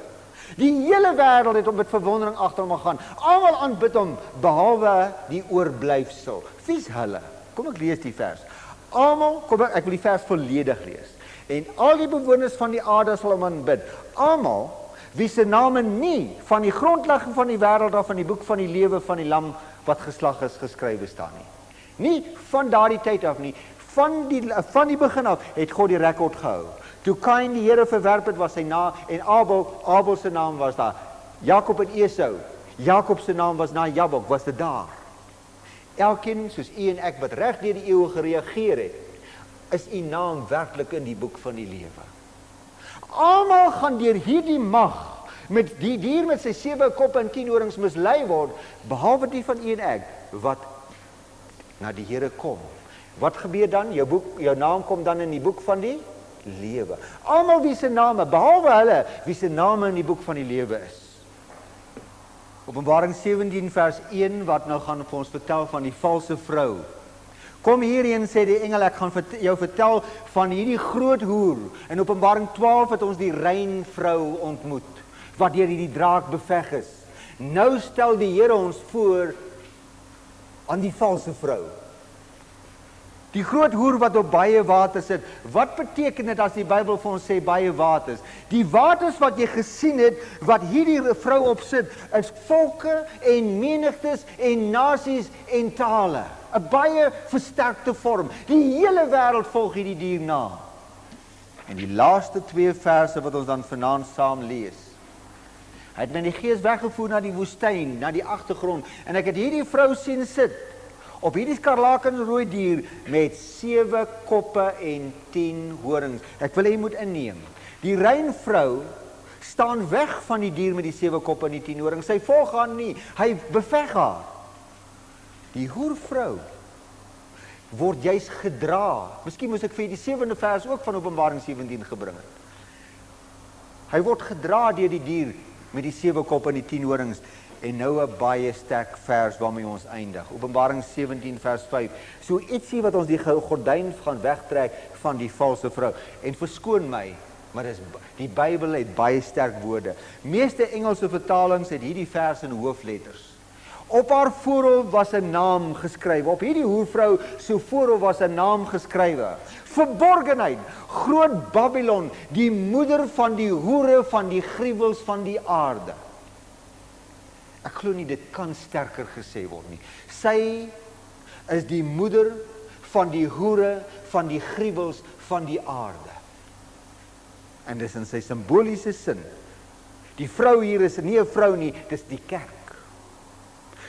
Die hele wêreld het hom met verwondering agter hom gegaan. Almal aanbid hom behalwe die oorblyfsel. Wie's hulle? Kom ek lees die vers. Almal, ek wil die vers volledig lees. En al die bewoners van die aarde sal hom aanbid. Almal wie se name nie van die grondlegging van die wêreld af in die boek van die lewe van die lam wat geslag is geskrywe staan nie. Nie van daardie tyd af nie, van die begin af het God die rekord gehou. Toe Kain die Here verwerp het, was sy naam, en Abel se naam was daar. Jakob en Esau, Jakob se naam was na Jabok, was dit daar. Elkeen soos u en ek wat reg deur die eeue gereageer het, is u naam werklik in die boek van die lewe. Almal gaan deur hierdie mag met die dier met sy 7 koppe en 10 horings mislei word, behalwe die van u en ek wat na die Here kom. Wat gebeur dan? Jou naam kom dan in die boek van die lewe. Almal wie se name, behalwe hulle wie se name in die boek van die lewe is. Openbaring 17 vers 1 wat nou gaan vir ons vertel van die valse vrou. Kom hierheen, sê die engel, ek gaan jou vertel van hierdie groot hoer. In Openbaring 12 het ons die rein vrou ontmoet, wat deur hierdie draak beveg is. Nou stel die Here ons voor aan die valse vrou. Die groot hoer wat op baie water sit. Wat beteken dit as die Bybel vir ons sê baie waters? Die waters wat jy gesien het, wat hierdie vrou op sit, is volke en menigtes en nasies en tale. 'n baie versterkte vorm. Die hele wêreld volg hierdie dier na. En die laaste 2 verse wat ons dan vanaand saam lees. Hy het my in die gees weggevoer na die woestyn, na die agtergrond, en ek het hierdie vrou sien sit op hierdie skarlakenrooi dier met 7 koppe en 10 horings. Ek wil jy moet inneem. Die rein vrou staan weg van die dier met die 7 koppe en die 10 horings. Sy volg haar nie. Hy beveg haar. Die hoervrou word juis gedra. Miskien moes ek vir die 7de vers ook van Openbaring 17 gebring het. Hy word gedra deur die dier met die 7 koppe en die 10 horings. En nou 'n baie sterk vers waarmee ons eindig. Openbaring 17 vers 5. So ietsie wat ons die gordyn gaan wegtrek van die valse vrou. En verskoon my, maar die Bybel het baie sterk woorde. Meeste Engelse vertalings het hierdie vers in hoofletters. Op haar voorhoof was 'n naam geskrywe. Op hierdie hoervrou se voorhoof was 'n naam geskrywe. Verborgenheid, groot Babylon, die moeder van die hoere van die gruwels van die aarde. Ek glo nie dit kan sterker gesê word nie. Sy is die moeder van die hoere van die gruwels van die aarde. En dis in sy simboliese sin. Die vrou hier is nie 'n vrou nie, dis die kerk.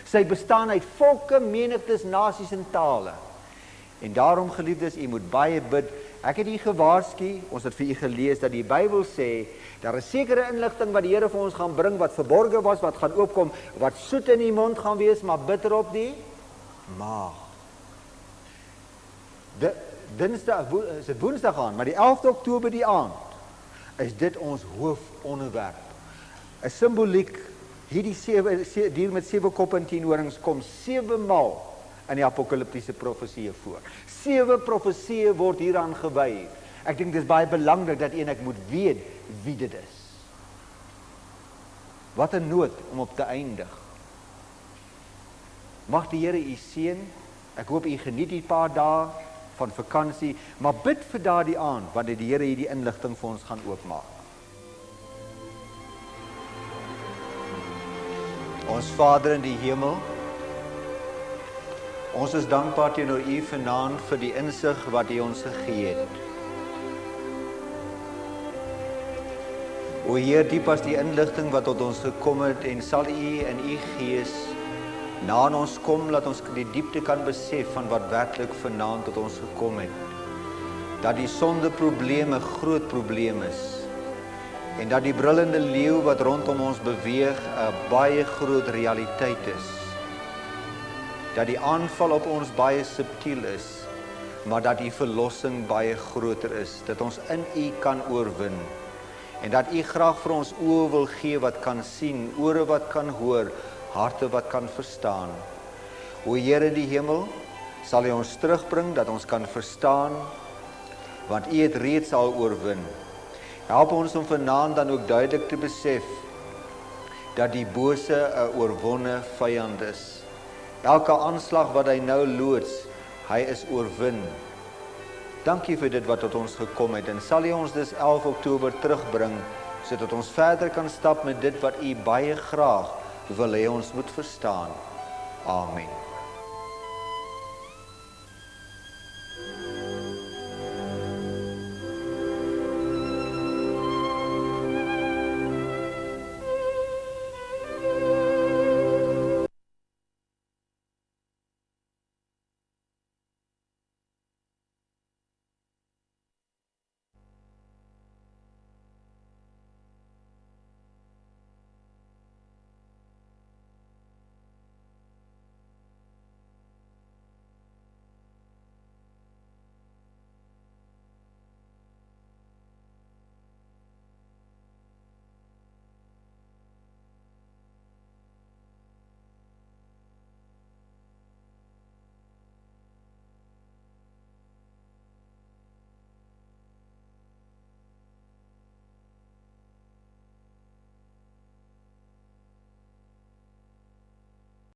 Sy bestaan uit volke, menigtes, nasies en tale. En daarom, geliefdes, u moet baie bid. Ek het u gewaarsku, ons het vir u gelees dat die Bybel sê, daar is sekere inligting wat die Here vir ons gaan bring, wat verborge was, wat gaan oopkom, wat soet in die mond gaan wees, maar bitter op die maag. Dinsdag, is dit Woensdag aan, maar die 11de Oktober die aand, is dit ons hoofonderwerp. 'n Simboliek, hierdie dier met 7 koppe en 10 horings kom 7 maal in die apokaliptiese profesieë voor. 7 profesieë word hieraan gewy. Ek dink dis baie belangrik dat ek moet weet wie dit is. Wat 'n nood om op te eindig. Mag die Here u seën. Ek hoop u geniet die paar dae van vakansie, maar bid vir daardie aand wanneer die Here hierdie inligting vir ons gaan oopmaak. Ons Vader in die hemel, ons is dankbaar teenoor u vanaand vir die insig wat u ons gegee het. O Heer, diep as die inligting wat tot ons gekom het en sal U in U Gees na ons kom, laat ons die diepte kan besef van wat werklik vanaand tot ons gekom het. Dat die sondeprobleem 'n groot probleem is en dat die brullende leeu wat rondom ons beweeg 'n baie groot realiteit is. Dat die aanval op ons baie subtiel is, maar dat die verlossing baie groter is, dat ons in U kan oorwin en dat U graag vir ons oë wil gee wat kan sien, ore wat kan hoor, harte wat kan verstaan. O Here in die hemel, sal U ons terugbring dat ons kan verstaan, want U het reeds al oorwin. Help ons om vanaand dan ook duidelik te besef dat die bose 'n oorwonne vyand is. Elke aanslag wat hy nou loods, hy is oorwin. Dankie vir dit wat tot ons gekom het en sal U ons dus 11 Oktober terugbring, sodat ons verder kan stap met dit wat U baie graag wil hê ons moet verstaan. Amen.